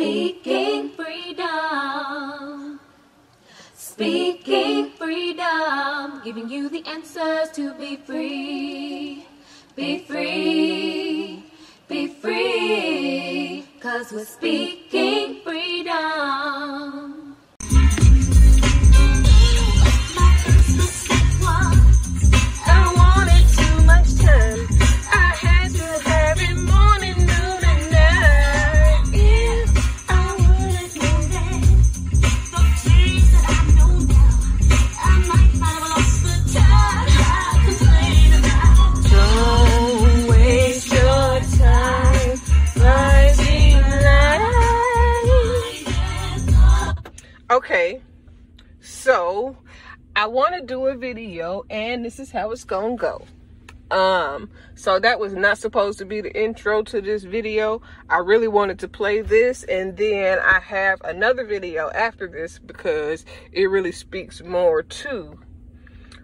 Speaking freedom. Speaking freedom. Giving you the answers to be free. Be free. Be free. 'Cause we're speaking freedom. I wanted too much time. I had to have it morning, noon, and night. If I would've known that, the things that I know now, I might not have lost the time I complain about. Don't waste your time rising light. Okay, so I want to do a video, and this is how it's gonna go. So that was not supposed to be the intro to this video. I really wanted to play this, and then I have another video after this because it really speaks more to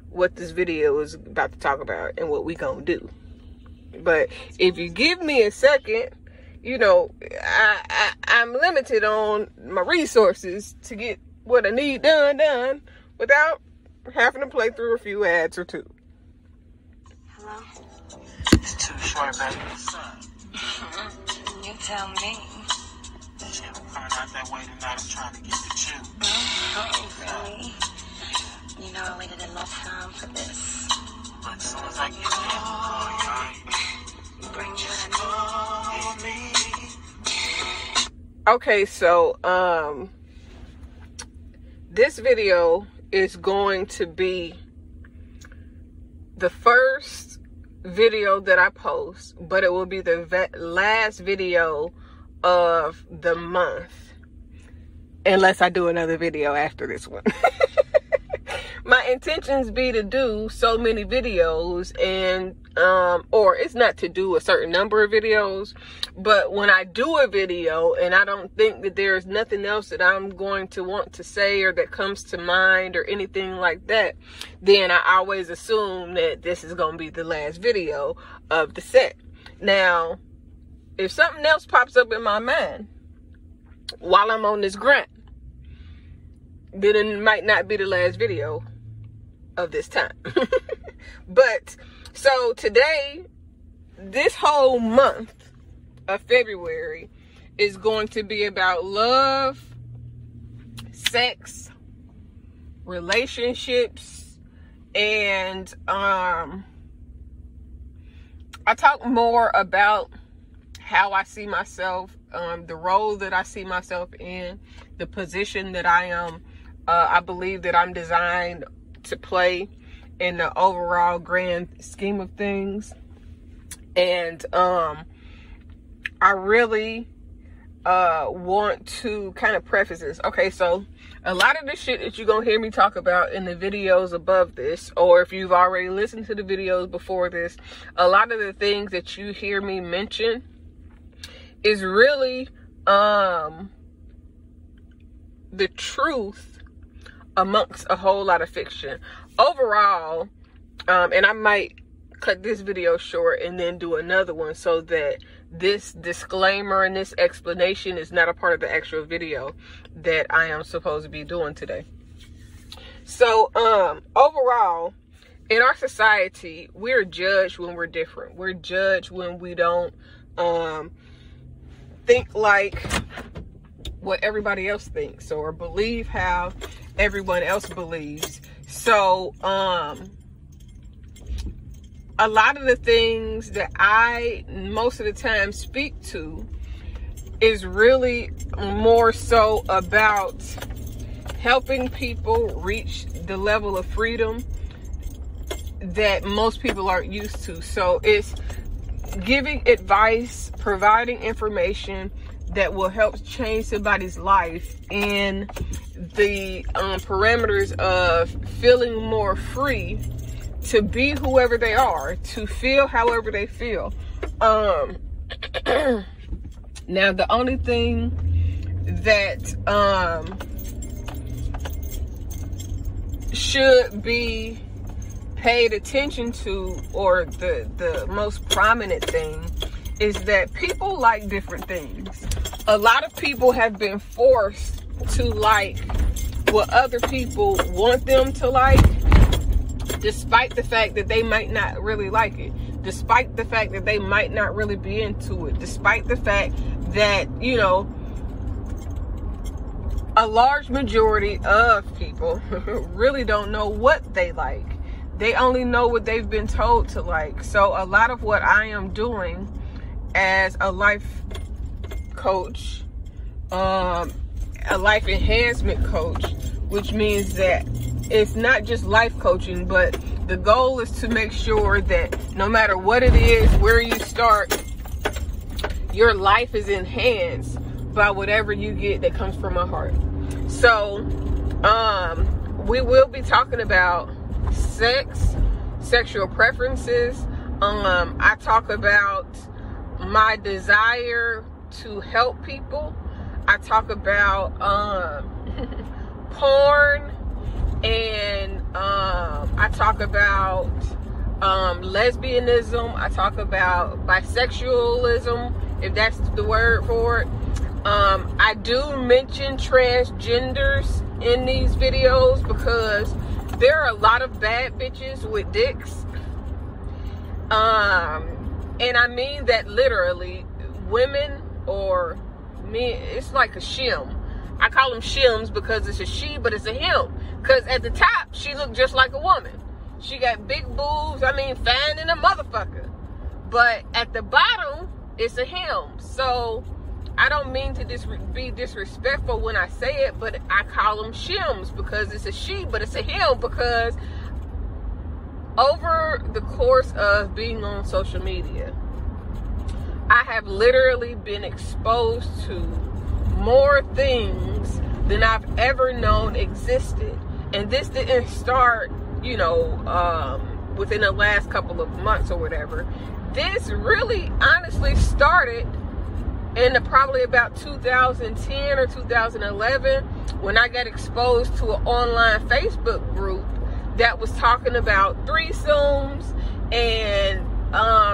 what this video is about to talk about and what we gonna do. But if you give me a second, you know, I'm limited on my resources to get what I need done without having to play through a few ads or two. Hello? It's too short, baby. You tell me. Yeah, we'll find out that way tonight. I'm trying to get with you. Oh, really? You know I waited enough time for this. But as soon as I get there, I'll Bring you what I need. Okay, so this video is going to be the first video that I post, but it will be the last video of the month, unless I do another video after this one. My intentions be to do so many videos, and or it's not to do a certain number of videos, but when I do a video and I don't think that there's nothing else that I'm going to want to say or that comes to mind or anything like that, then I always assume that this is going to be the last video of the set. Now, if something else pops up in my mind while I'm on this grind, then it might not be the last video of this time. But so today, this whole month of February is going to be about love, sex, relationships, and I talk more about how I see myself, the role that I see myself in, the position that I am. I believe that I'm designed to play in the overall grand scheme of things. And I really want to kind of preface this. Okay, so a lot of the shit that you're gonna hear me talk about in the videos above this, or if you've already listened to the videos before this, a lot of the things that you hear me mention is really the truth amongst a whole lot of fiction. Overall, and I might cut this video short and then do another one so that this disclaimer and this explanation is not a part of the actual video that I am supposed to be doing today. So, overall, in our society, we're judged when we're different. We're judged when we don't think like what everybody else thinks or believe how everyone else believes. So a lot of the things that I most of the time speak to is really more so about helping people reach the level of freedom that most people aren't used to. So it's giving advice, providing information that will help change somebody's life in the parameters of feeling more free to be whoever they are, to feel however they feel. Now, the only thing that should be paid attention to, or the most prominent thing, is that people like different things. a lot of people have been forced to like what other people want them to like, despite the fact that they might not really like it, despite the fact that they might not really be into it, despite the fact that, you know, a large majority of people really don't know what they like. They only know what they've been told to like. So a lot of what I am doing as a life coach, a life enhancement coach, which means that it's not just life coaching, but the goal is to make sure that no matter what it is, where you start, your life is enhanced by whatever you get that comes from my heart. So, we will be talking about sex, sexual preferences. I talk about my desire to help people. I talk about porn, and I talk about lesbianism. I talk about bisexualism, if that's the word for it. I do mention transgenders in these videos because there are a lot of bad bitches with dicks. And I mean that literally. Women or men, it's like a shim. I call them shims because it's a she, but it's a him. Because at the top, she looked just like a woman. She got big boobs, I mean, fine in a motherfucker. But at the bottom, it's a him. So I don't mean to be disrespectful when I say it, but I call them shims because it's a she, but it's a him, because over the course of being on social media, I have literally been exposed to more things than I've ever known existed. And this didn't start, you know, within the last couple of months or whatever. This really honestly started in probably about 2010 or 2011 when I got exposed to an online Facebook group that was talking about threesomes and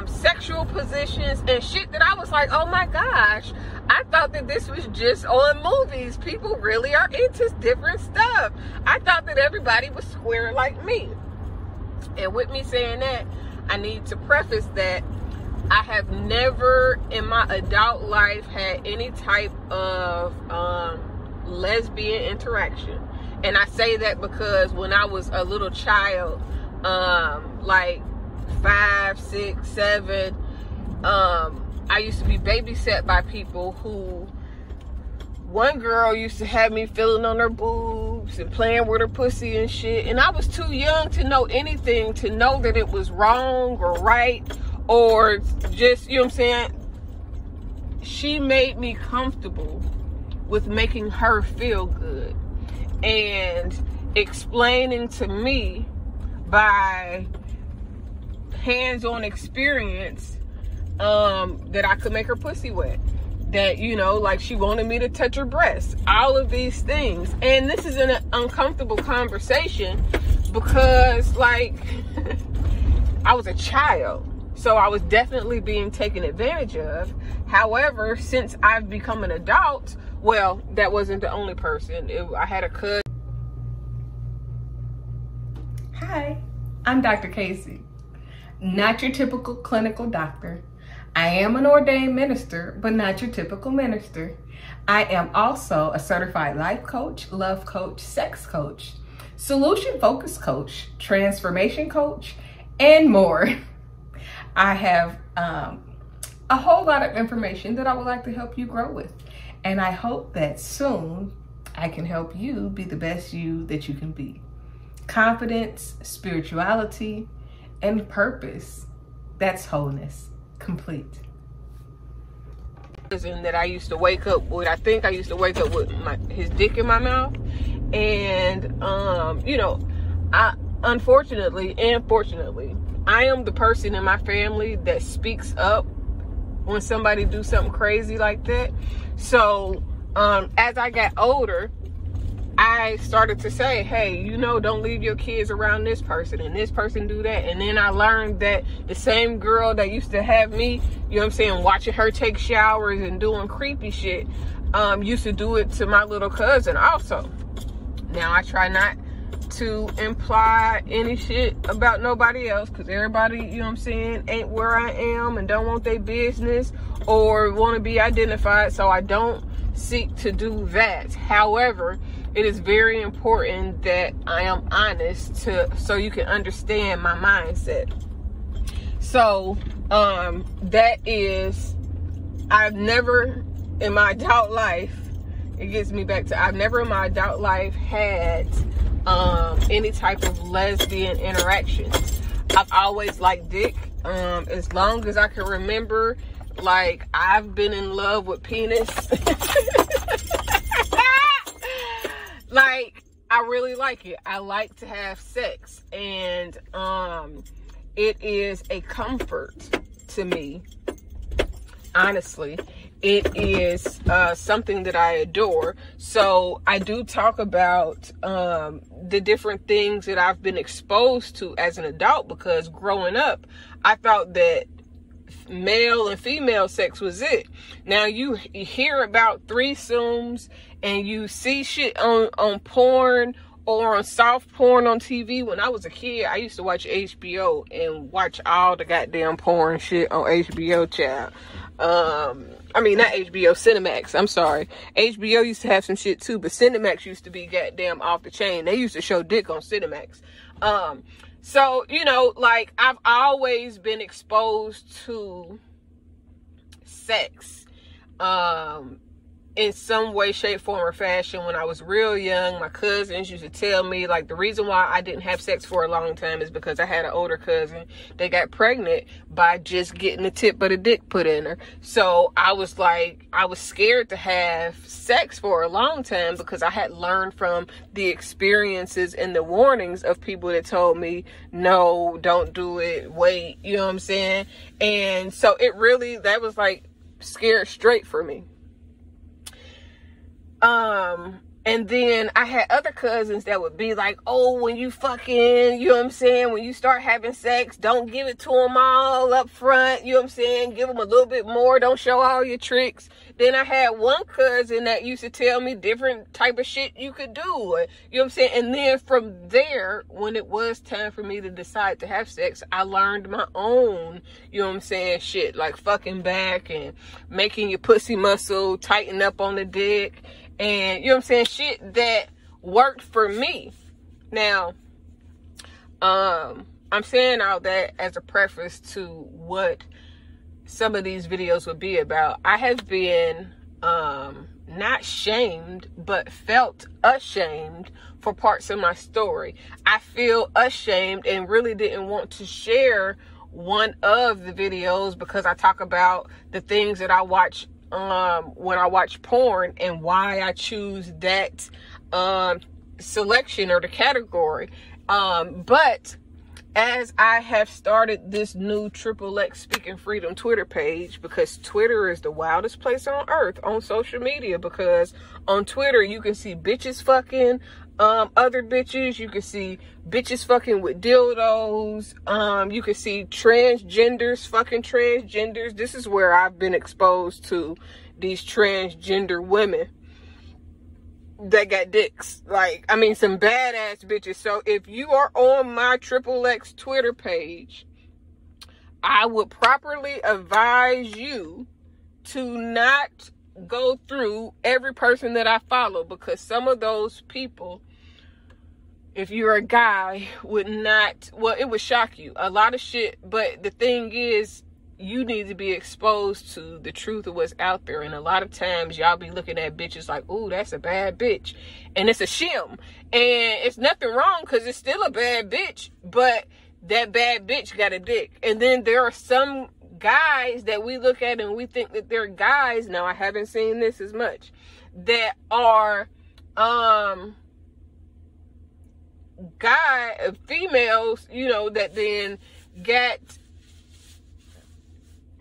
sexual positions and shit that I was like, oh my gosh, I thought that this was just on movies. People really are into different stuff. I thought that everybody was square like me. And with me saying that, I need to preface that I have never in my adult life had any type of lesbian interaction. And I say that because when I was a little child, like 5, 6, 7, I used to be babysat by people who, one girl used to have me feeling on her boobs and playing with her pussy and shit, and I was too young to know anything to know that it was wrong or right, or just, you know what I'm saying? She made me comfortable with making her feel good and explaining to me by hands-on experience that I could make her pussy wet, that, you know, like she wanted me to touch her breasts, all of these things. And this is an uncomfortable conversation because, like, I was a child, so I was definitely being taken advantage of. However, since I've become an adult, well, that wasn't the only person. I had a cousin. Hi, I'm Dr. Kaci. Not your typical clinical doctor. I am an ordained minister, but not your typical minister. I am also a certified life coach, love coach, sex coach, solution focused coach, transformation coach, and more. I have a whole lot of information that I would like to help you grow with. And I hope that soon I can help you be the best you that you can be. Confidence, spirituality, and purpose. That's wholeness, complete. That I used to wake up with, I think I used to wake up with his dick in my mouth. And, you know, unfortunately and fortunately, I am the person in my family that speaks up when somebody do something crazy like that. So, as I got older, I started to say, hey, you know, don't leave your kids around this person and this person do that. And then I learned that the same girl that used to have me, you know what I'm saying, watching her take showers and doing creepy shit, used to do it to my little cousin also. Now I try not to imply any shit about nobody else, because everybody, you know what I'm saying, ain't where I am and don't want their business or want to be identified, so I don't seek to do that. However, it is very important that I am honest so you can understand my mindset. So that is, I've never in my adult life, it gets me back to, I've never in my adult life had any type of lesbian interactions. I've always liked dick. As long as I can remember, like, I've been in love with penis. Like, I really like it. I like to have sex, and it is a comfort to me. Honestly, it is something that I adore. So I do talk about the different things that I've been exposed to as an adult, because growing up, I thought that male and female sex was it. Now you hear about threesomes and you see shit on porn or on soft porn on TV. When I was a kid, I used to watch HBO and watch all the goddamn porn shit on HBO, child. I mean, not HBO, Cinemax. I'm sorry. HBO used to have some shit too, but Cinemax used to be goddamn off the chain. They used to show dick on Cinemax. So, you know, like, I've always been exposed to sex, in some way, shape, form, or fashion. When I was real young, my cousins used to tell me, like, the reason why I didn't have sex for a long time is because I had an older cousin that got pregnant by just getting the tip of the dick put in her. So I was like, I was scared to have sex for a long time, because I had learned from the experiences and the warnings of people that told me, no, don't do it, wait, you know what I'm saying? And so it really, that was like scared straight for me. And then I had other cousins that would be like, oh, when you fucking, you know what I'm saying, when you start having sex, don't give it to them all up front, you know what I'm saying, give them a little bit more, don't show all your tricks. Then I had one cousin that used to tell me different type of shit you could do, you know what I'm saying. And then from there, when it was time for me to decide to have sex, I learned my own, you know what I'm saying, shit, like fucking back and making your pussy muscle tighten up on the dick. And, you know what I'm saying, shit that worked for me. Now, I'm saying all that as a preface to what some of these videos would be about. I have been, not shamed, but felt ashamed for parts of my story. I feel ashamed and really didn't want to share one of the videos, because I talk about the things that I watch when I watch porn and why I choose that selection or the category. But as I have started this new XXX Speaking Freedom Twitter page, because Twitter is the wildest place on earth on social media, because on Twitter you can see bitches fucking other bitches, you can see bitches fucking with dildos, you can see transgenders fucking transgenders. This is where I've been exposed to these transgender women that got dicks. Like, I mean, some badass bitches. So if you are on my XXX Twitter page, I would properly advise you to not go through every person that I follow, because some of those people, if you're a guy, would not, well, it would shock you. A lot of shit, but the thing is, you need to be exposed to the truth of what's out there. And a lot of times y'all be looking at bitches like, ooh, that's a bad bitch. And it's a shim. And it's nothing wrong, because it's still a bad bitch, but that bad bitch got a dick. And then there are some guys that we look at and we think that they're guys. Now, I haven't seen this as much, that are females, you know, that then get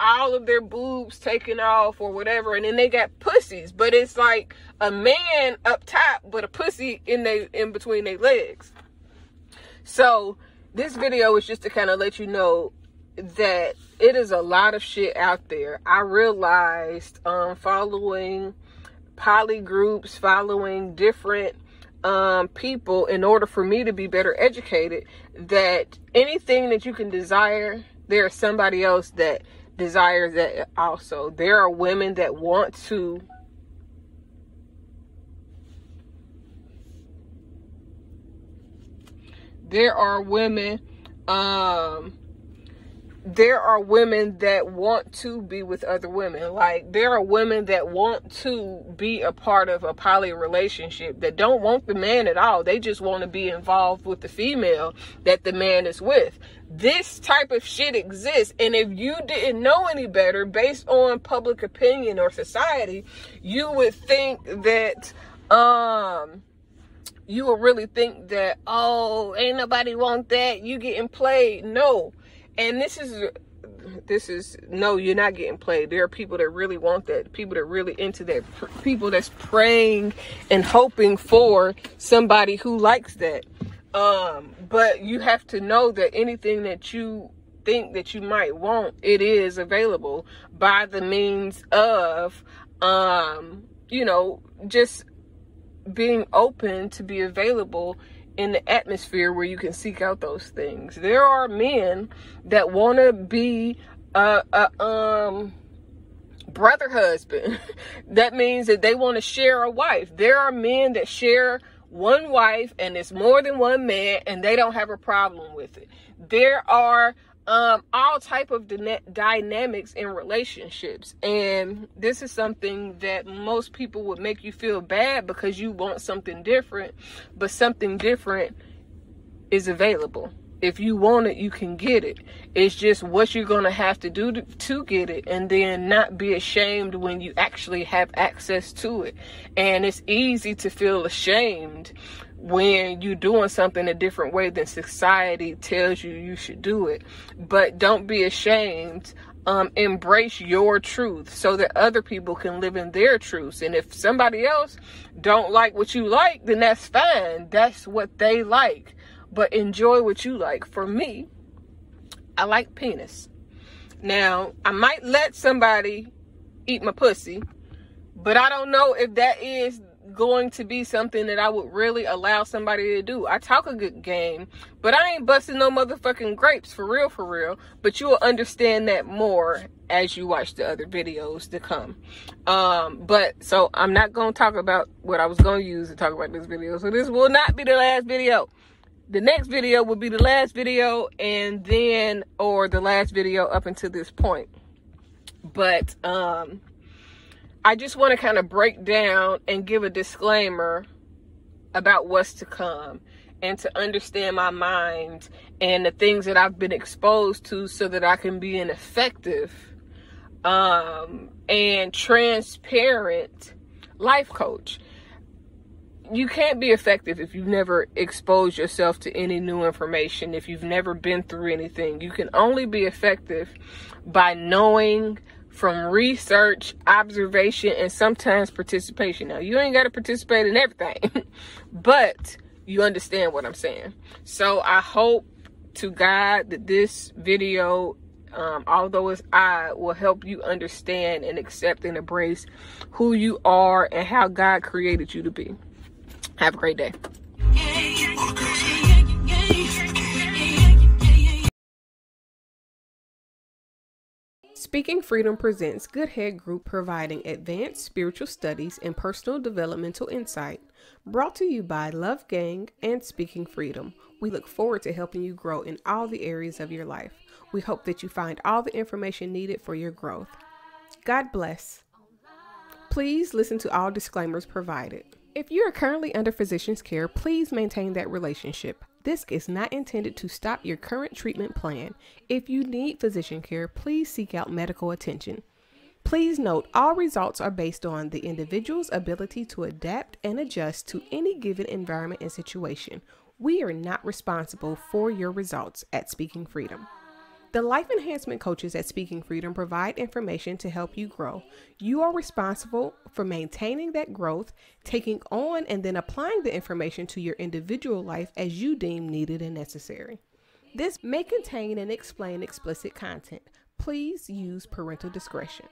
all of their boobs taken off or whatever, and then they got pussies, but it's like a man up top but a pussy in between their legs. So this video is just to kind of let you know that it is a lot of shit out there. I realized following poly groups, following different people, in order for me to be better educated, that anything that you can desire, there's somebody else that desires that also. There are women that want to there are women that want to be with other women. Like, there are women that want to be a part of a poly relationship, that don't want the man at all. They just want to be involved with the female that the man is with. This type of shit exists. And if you didn't know any better, based on public opinion or society, you would think that, you would really think that, oh, ain't nobody want that, you getting played. No. And this is no, you're not getting played. There are people that really want that, people that really into that, people that's praying and hoping for somebody who likes that. But you have to know that anything that you think that you might want, it is available by the means of, you know, just being open to be available in the atmosphere where you can seek out those things. There are men that want to be a brother husband. That means that they want to share a wife. There are men that share one wife and it's more than one man, and they don't have a problem with it. There are all type of dynamics in relationships, and this is something that most people would make you feel bad because you want something different, but something different is available. If you want it, you can get it. It's just what you're going to have to do to get it, and then not be ashamed when you actually have access to it. And it's easy to feel ashamed when you're doing something a different way than society tells you should do it. But don't be ashamed. Embrace your truth so that other people can live in their truths. And if somebody else don't like what you like, then that's fine. That's what they like. But enjoy what you like. For me, I like penis. Now, I might let somebody eat my pussy, but I don't know if that is going to be something that I would really allow somebody to do. I talk a good game, but I ain't busting no motherfucking grapes, for real. But you will understand that more as you watch the other videos to come. But so I'm not going to talk about what I was going to use to talk about this video. So this will not be the last video. The next video will be the last video, and then, or the last video up until this point. But I just want to kind of break down and give a disclaimer about what's to come, and to understand my mind and the things that I've been exposed to, so that I can be an effective and transparent life coach. You can't be effective if you've never exposed yourself to any new information, if you've never been through anything. You can only be effective by knowing from research, observation, and sometimes participation. Now, you ain't got to participate in everything, but you understand what I'm saying. So I hope to God that this video, although it's odd, will help you understand and accept and embrace who you are and how God created you to be. Have a great day. Speaking Freedom presents Good Head Group, providing advanced spiritual studies and personal developmental insight. Brought to you by Love Gang and Speaking Freedom. We look forward to helping you grow in all the areas of your life. We hope that you find all the information needed for your growth. God bless. Please listen to all disclaimers provided. If you are currently under physician's care, please maintain that relationship. This is not intended to stop your current treatment plan. If you need physician care, please seek out medical attention. Please note, all results are based on the individual's ability to adapt and adjust to any given environment and situation. We are not responsible for your results at Speaking Freedom. The life enhancement coaches at Speaking Freedom provide information to help you grow. You are responsible for maintaining that growth, taking on and then applying the information to your individual life as you deem needed and necessary. This may contain and explain explicit content. Please use parental discretion.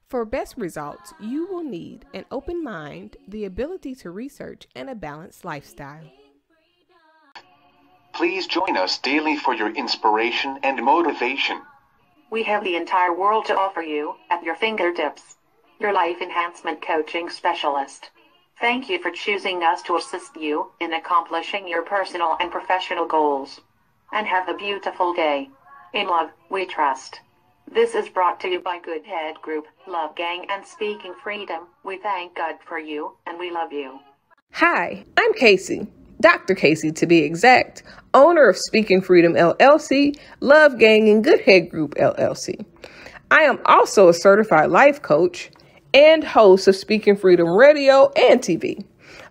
For best results, you will need an open mind, the ability to research, and a balanced lifestyle. Please join us daily for your inspiration and motivation. We have the entire world to offer you at your fingertips. Your life enhancement coaching specialist. Thank you for choosing us to assist you in accomplishing your personal and professional goals. And have a beautiful day. In love, we trust. This is brought to you by Good Head Group, Love Gang, and Speaking Freedom. We thank God for you, and we love you. Hi, I'm Kaci, Dr. Kaci to be exact, owner of Speaking Freedom LLC, Love Gang, and Good Head Group LLC. I am also a certified life coach and host of Speaking Freedom Radio and TV.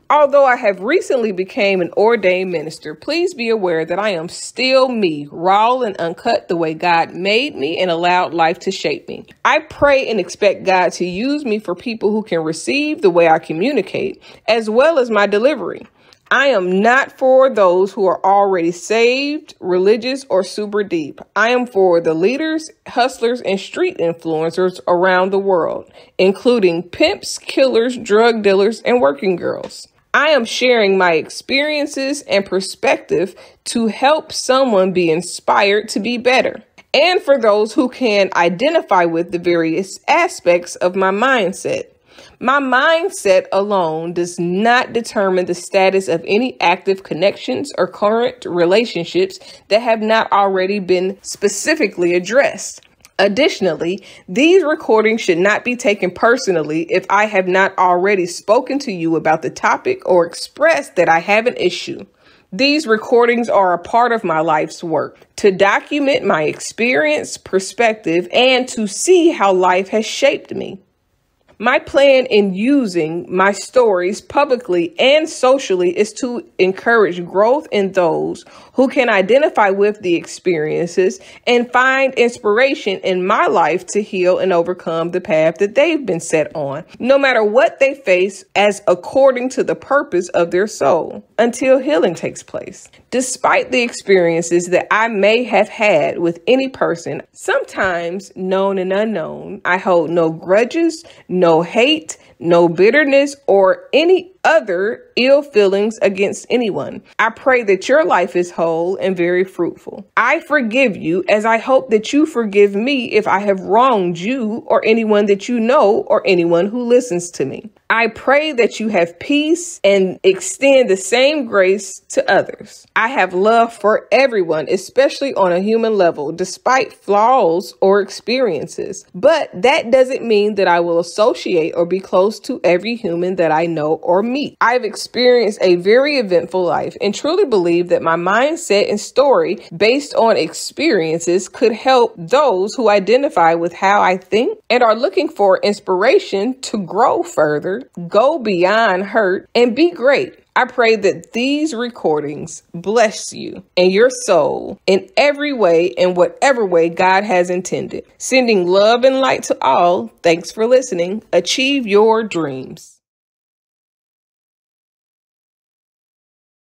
Although I have recently became an ordained minister, please be aware that I am still me, raw and uncut the way God made me and allowed life to shape me. I pray and expect God to use me for people who can receive the way I communicate, as well as my delivery. I am not for those who are already saved, religious, or super deep. I am for the leaders, hustlers, and street influencers around the world, including pimps, killers, drug dealers, and working girls. I am sharing my experiences and perspective to help someone be inspired to be better. And for those who can identify with the various aspects of my mindset. My mindset alone does not determine the status of any active connections or current relationships that have not already been specifically addressed. Additionally, these recordings should not be taken personally if I have not already spoken to you about the topic or expressed that I have an issue. These recordings are a part of my life's work to document my experience, perspective, and to see how life has shaped me. My plan in using my stories publicly and socially is to encourage growth in those who can identify with the experiences and find inspiration in my life to heal and overcome the path that they've been set on, no matter what they face, as according to the purpose of their soul, until healing takes place. Despite the experiences that I may have had with any person, sometimes known and unknown, I hold no grudges, no hate, no bitterness, or any other ill feelings against anyone. I pray that your life is whole and very fruitful. I forgive you as I hope that you forgive me if I have wronged you or anyone that you know or anyone who listens to me. I pray that you have peace and extend the same grace to others. I have love for everyone, especially on a human level, despite flaws or experiences. But that doesn't mean that I will associate or be close to every human that I know or meet. I've experienced a very eventful life and truly believe that my mindset and story based on experiences could help those who identify with how I think and are looking for inspiration to grow further, go beyond hurt, and be great. I pray that these recordings bless you and your soul in every way, in whatever way God has intended. Sending love and light to all. Thanks for listening. Achieve your dreams.